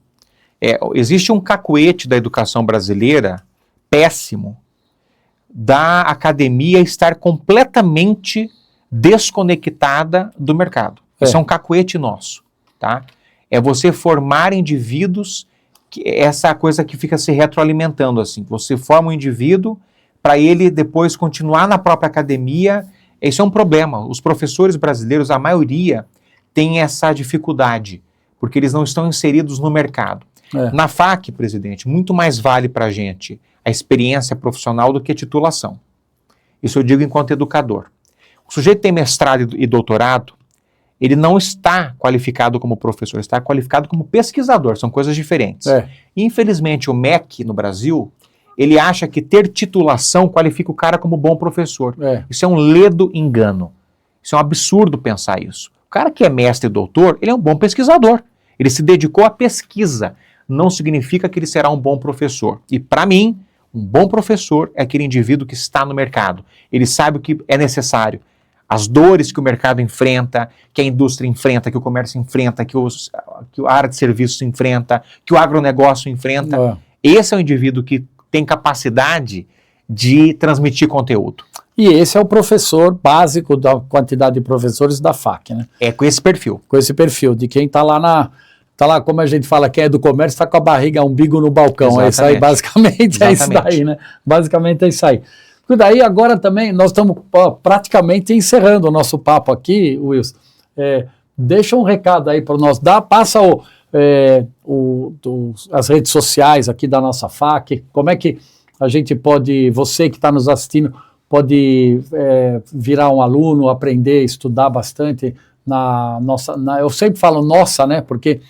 Existe um cacuete da educação brasileira péssimo, da academia estar completamente desconectada do mercado. Isso é um cacuete nosso. Tá? É você formar indivíduos... essa coisa que fica se retroalimentando, assim, você forma um indivíduo para ele depois continuar na própria academia, isso é um problema. Os professores brasileiros, a maioria, tem essa dificuldade, porque eles não estão inseridos no mercado. Na FAC, presidente, muito mais vale para a gente a experiência profissional do que a titulação. Isso eu digo enquanto educador. O sujeito tem mestrado e doutorado, ele não está qualificado como professor, está qualificado como pesquisador, são coisas diferentes. Infelizmente, o MEC no Brasil, ele acha que ter titulação qualifica o cara como bom professor. Isso é um ledo engano. Isso é um absurdo pensar isso. O cara que é mestre e doutor, ele é um bom pesquisador. Ele se dedicou à pesquisa. Não significa que ele será um bom professor. E para mim, um bom professor é aquele indivíduo que está no mercado. Ele sabe o que é necessário. As dores que o mercado enfrenta, que a indústria enfrenta, que o comércio enfrenta, que a área de serviços enfrenta, que o agronegócio enfrenta. Esse é o indivíduo que tem capacidade de transmitir conteúdo. E esse é o professor básico da quantidade de professores da FAC, né? É com esse perfil. Com esse perfil, de quem está lá como a gente fala, quem é do comércio, está com a barriga, umbigo no balcão. Exatamente. É isso aí, basicamente. É isso daí, né? Basicamente é isso aí. E daí agora também, nós estamos praticamente encerrando o nosso papo aqui, Wilson. Deixa um recado aí para nós, passa as redes sociais aqui da nossa FAC, como é que a gente pode, você que está nos assistindo, pode virar um aluno, aprender, estudar bastante eu sempre falo nossa, né, porque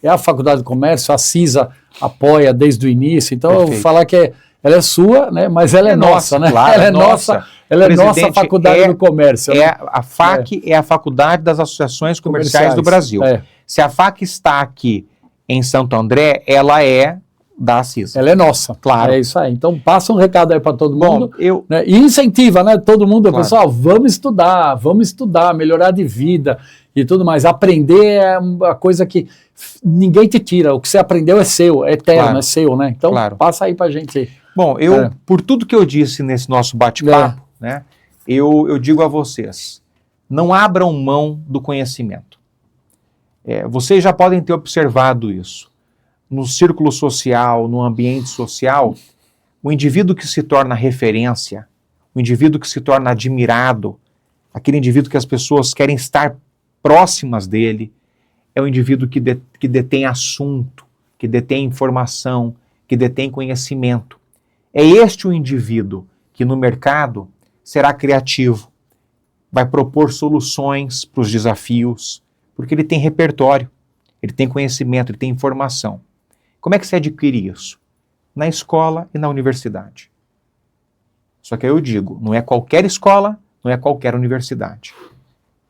é a Faculdade de Comércio, a CISA apoia desde o início, então Perfeito. Eu vou falar que ela é sua, né, mas ela é nossa, né? Claro, ela é nossa. Ela é nossa Faculdade do Comércio. Né? A FAC é a Faculdade das Associações Comerciais do Brasil. Se a FAC está aqui em Santo André, ela é da CISA. Ela é nossa, claro. É isso aí. Então passa um recado aí para todo mundo. Bom, né? E incentiva, né? Todo mundo, claro. Pessoal, vamos estudar, melhorar de vida e tudo mais. Aprender é uma coisa que ninguém te tira. O que você aprendeu é seu, é eterno, claro. É seu, né? Então passa aí pra gente. Bom, por tudo que eu disse nesse nosso bate-papo, né? Eu digo a vocês, não abram mão do conhecimento. Vocês já podem ter observado isso. No círculo social, no ambiente social, o indivíduo que se torna referência, o indivíduo que se torna admirado, aquele indivíduo que as pessoas querem estar próximas dele, é o indivíduo que detém assunto, que detém informação, que detém conhecimento. É este o indivíduo que no mercado será criativo, vai propor soluções para os desafios, porque ele tem repertório, ele tem conhecimento, ele tem informação. Como é que se adquire isso? Na escola e na universidade. Só que aí eu digo, não é qualquer escola, não é qualquer universidade.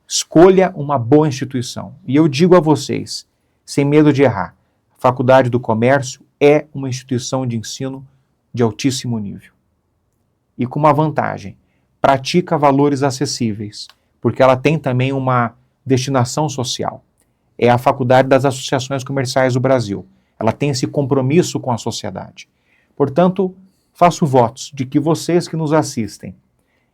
Escolha uma boa instituição. E eu digo a vocês, sem medo de errar, a Faculdade do Comércio é uma instituição de ensino de altíssimo nível. E com uma vantagem, pratica valores acessíveis, porque ela tem também uma destinação social. É a Faculdade das Associações Comerciais do Brasil. Ela tem esse compromisso com a sociedade. Portanto, faço votos de que vocês que nos assistem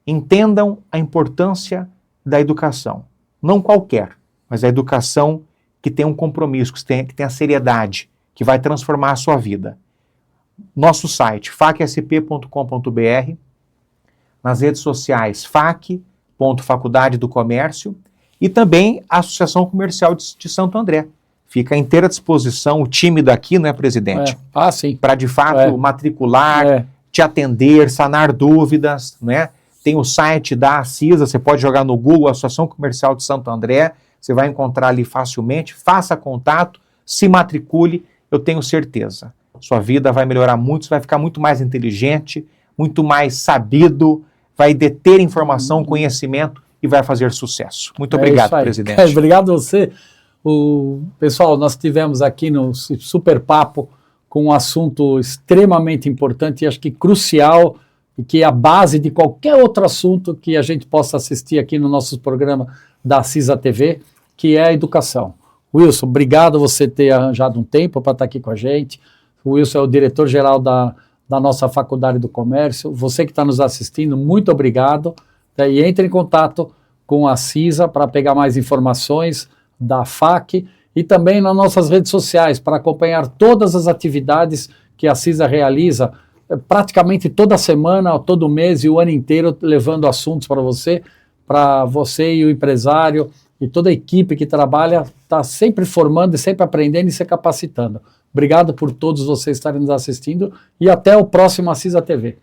entendam a importância da educação. Não qualquer, mas a educação que tem um compromisso, que tem a seriedade, que vai transformar a sua vida. Nosso site, facsp.com.br, nas redes sociais, fac.faculdade do Comércio e também a Associação Comercial de Santo André. Fica à inteira disposição o time daqui, né, presidente? Sim. Para, de fato, matricular, te atender, sanar dúvidas, né? Tem o site da CISA, você pode jogar no Google, Associação Comercial de Santo André, você vai encontrar ali facilmente, faça contato, se matricule, eu tenho certeza. Sua vida vai melhorar muito, você vai ficar muito mais inteligente, muito mais sabido, vai deter informação, conhecimento e vai fazer sucesso. Muito obrigado, presidente. Obrigado a você. Pessoal, nós tivemos aqui no Super Papo com um assunto extremamente importante e acho que crucial e que é a base de qualquer outro assunto que a gente possa assistir aqui no nosso programa da CISA TV, que é a educação. Wilson, obrigado você ter arranjado um tempo para estar aqui com a gente. O Wilson é o diretor-geral da nossa Faculdade do Comércio. Você que está nos assistindo, muito obrigado. E entre em contato com a CISA para pegar mais informações da FAC e também nas nossas redes sociais para acompanhar todas as atividades que a CISA realiza praticamente toda semana, todo mês e o ano inteiro, levando assuntos para você e o empresário e toda a equipe que trabalha, está sempre formando e sempre aprendendo e se capacitando. Obrigado por todos vocês estarem nos assistindo e até o próximo CISA TV.